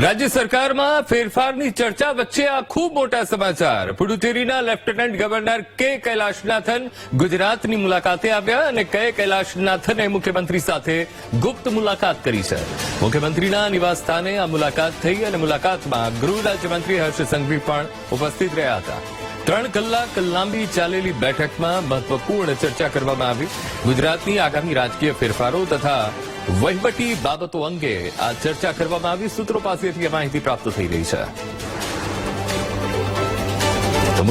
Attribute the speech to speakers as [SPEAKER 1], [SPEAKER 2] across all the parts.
[SPEAKER 1] રાજ્ય સરકારમાં ફેરફારની ચર્ચા વચ્ચે આ ખૂબ મોટા સમાચાર। પુડુચેરીના લેફ્ટનન્ટ ગવર્નર કે કૈલાશનાથન ગુજરાતની મુલાકાતે આવ્યા અને કે કૈલાશનાથને મુખ્યમંત્રી સાથે ગુપ્ત મુલાકાત કરી છે। મુખ્યમંત્રીના નિવાસસ્થાને આ મુલાકાત થઈ અને મુલાકાતમાં ગૃહ રાજ્યમંત્રી હર્ષ સંઘવી પણ ઉપસ્થિત રહ્યા હતા। 3 કલાક લાંબી ચાલેલી બેઠકમાં મહત્વપૂર્ણ ચર્ચા કરવામાં આવી। ગુજરાતની આગામી રાજકીય ફેરફારો તથા વહીવટી બાબતો અંગે આ ચર્ચા કરવામાં આવી। સૂત્રો પાસેથી માહિતી પ્રાપ્ત થઈ રહી છે।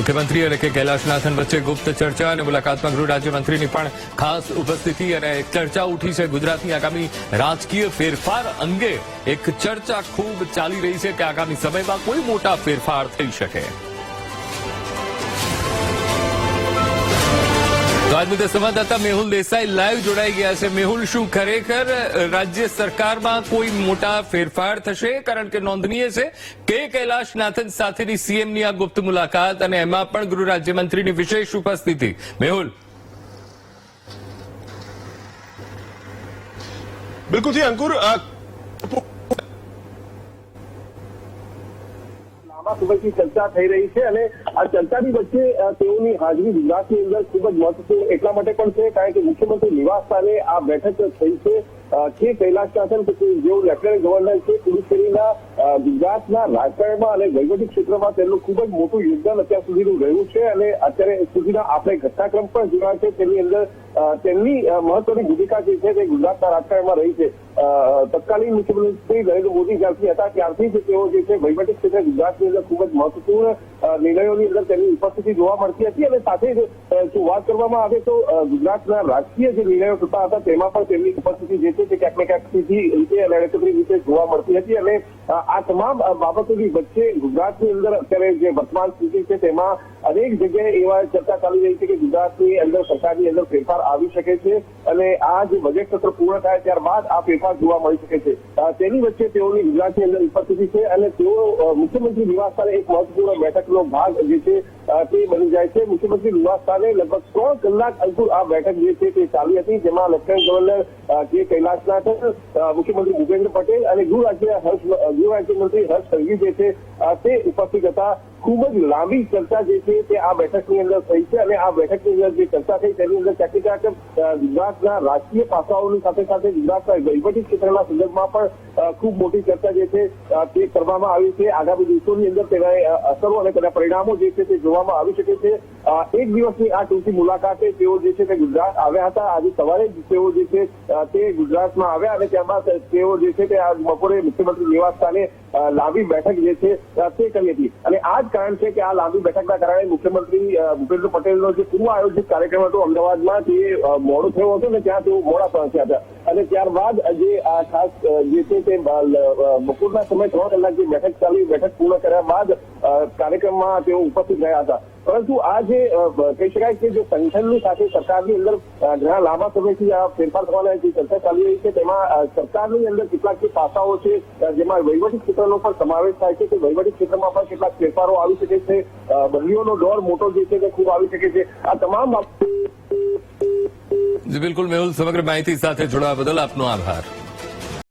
[SPEAKER 1] મુખ્યમંત્રી અને કે કૈલાશનાથન વચ્ચે ગુપ્ત ચર્ચા અને મુલાકાતમાં ગૃહ રાજ્યમંત્રીની પણ ખાસ ઉપસ્થિતિ અને ચર્ચા ઉઠી છે। ગુજરાતની આગામી રાજકીય ફેરફાર અંગે એક ચર્ચા ખૂબ ચાલી રહી છે કે આગામી સમયમાં કોઈ મોટા ફેરફાર થઈ શકે। તો આજ મુદ્દે સંવાદદાતા મેહુલ દેસાઈ લાઈવ જોડાઈ ગયા છે। મેહુલ, શું ખરેખર રાજ્ય સરકારમાં કોઈ મોટા ફેરફાર થશે? કારણ કે નોંધનીય છે કે કૈલાશનાથન સાથેની સીએમની આ ગુપ્ત મુલાકાત અને એમાં પણ ગૃહ રાજ્યમંત્રીની વિશેષ ઉપસ્થિતિ। મેહુલ,
[SPEAKER 2] બિલકુલથી અંકુર, સુબહથી ચર્ચા થઈ રહી છે અને આ ચર્ચાની વચ્ચે તેઓની હાજરી ગુજરાતની અંદર ખૂબ જ મહત્વપૂર્ણ એટલા માટે પણ છે કારણ કે મુખ્યમંત્રી નિવાસ સ્થાને આ બેઠક થઈ છે કે કૈલાશનાથન જેઓ લેફ્ટનન્ટ ગવર્નર છે પુડુચેરીના ગુજરાતના રાજકારણમાં અને વહીવટી ક્ષેત્રમાં તેમનું ખૂબ જ મોટું યોગદાન અત્યાર સુધીનું રહ્યું છે અને અત્યારે સુધીના આપણે ઘટનાક્રમ પણ જોયા છે તેની અંદર તેમની મહત્વની ભૂમિકા જે છે તે ગુજરાતના રાજકારણમાં રહી છે। તત્કાલીન મુખ્યમંત્રી નરેન્દ્ર મોદી જ્યારથી હતા ત્યારથી જ તેઓ જે છે વહીવટી ક્ષેત્રે ગુજરાતની અંદર ખૂબ જ મહત્વપૂર્ણ નિર્ણયોની અંદર તેમની ઉપસ્થિતિ જોવા મળતી હતી અને સાથે જ જો વાત કરવામાં આવે તો ગુજરાતના રાજકીય જે નિર્ણયો થતા હતા તેમાં પણ તેમની ઉપસ્થિતિ જે છે તે ક્યાંક ને ક્યાંક સીધી રીતે અને અડકતરી રીતે જોવા મળતી હતી અને આ તમામ બાબતોની વચ્ચે ગુજરાતની અંદર અત્યારે જે વર્તમાન સ્થિતિ છે તેમાં અનેક જગ્યાએ એવા ચર્ચા ચાલી રહી છે કે ગુજરાતની અંદર સરકારની અંદર ફેરફાર આવી શકે છે અને આ જે બજેટ સત્ર પૂર્ણ થાય ત્યારબાદ આ ફેરફાર જોવા મળી શકે છે। તેની વચ્ચે તેઓની ગુજરાતની અંદર ઉપસ્થિતિ છે અને તેઓ મુખ્યમંત્રી નિવાસ સ્થાને એક મહત્વપૂર્ણ બેઠકનો ભાગ જે છે તે બની જાય છે। મુખ્યમંત્રી નિવાસ સ્થાને લગભગ 3 કલાક અંકુર આ બેઠક જે છે તે ચાલી હતી જેમાં લેફ્ટનન્ટ ગવર્નર કે કૈલાશનાથન, મુખ્યમંત્રી ભૂપેન્દ્ર પટેલ અને ગૃહ રાજ્યમંત્રી હર્ષ સંઘવી જે છે તે ઉપસ્થિત હતા। ખૂબ જ લાંબી ચર્ચા જે છે તે આ બેઠકની અંદર થઈ છે અને આ બેઠકની અંદર જે ચર્ચા થઈ તેની અંદર ક્યાંક ગુજરાતના રાજકીય પાસાઓની સાથે સાથે ગુજરાતના વહીવટી ક્ષેત્રના સંદર્ભમાં પણ ખૂબ મોટી ચર્ચા જે છે તે કરવામાં આવી છે। આગામી દિવસોની અંદર તેના અસરો અને તેના પરિણામો જે છે તે જોવામાં આવી શકે છે। એક દિવસની આ ટૂંકી મુલાકાતે તેઓ જે છે તે ગુજરાત આવ્યા હતા। આજે સવારે જ તેઓ જે છે તે ગુજરાતમાં આવ્યા અને ત્યારબાદ તેઓ જે છે તે આ બપોરે મુખ્યમંત્રી નિવાસ સ્થાને લાંબી બેઠક જે છે તે કરી હતી અને આ જ કારણ છે કે આ લાંબી બેઠકના કારણે મુખ્યમંત્રી ભૂપેન્દ્ર પટેલનો જે પૂર્વ આયોજિત કાર્યક્રમ હતો અમદાવાદમાં તે મોડો થયો હતો ને ત્યાં તેઓ મોડા પહોંચ્યા હતા અને ત્યારબાદ જે આ ખાસ જે છે તે બપોરના સમય 3 કલાક જે બેઠક ચાલી બેઠક પૂર્ણ કર્યા બાદ કાર્યક્રમમાં તેઓ ઉપસ્થિત રહ્યા હતા। પરંતુ આ જે કહી શકાય કે જે સંગઠનની સાથે સરકારની અંદર ઘણા લાંબા સમયથી આ ફેરફાર થવાના જે ચર્ચા ચાલી રહી છે તેમાં સરકારની અંદર કેટલાક જે પાસાઓ છે જેમાં વહીવટી ક્ષેત્રનો પણ સમાવેશ થાય છે તે વહીવટી ક્ષેત્રમાં પણ કેટલાક ફેરફારો આવી શકે છે। બદલીઓનો દોર મોટો જે છે તે ખૂબ આવી શકે છે। આ તમામ
[SPEAKER 1] જી બિલકુલ મેહુલ, સમગ્ર માહિતી સાથે જોડાવા બદલ આપનો આભાર।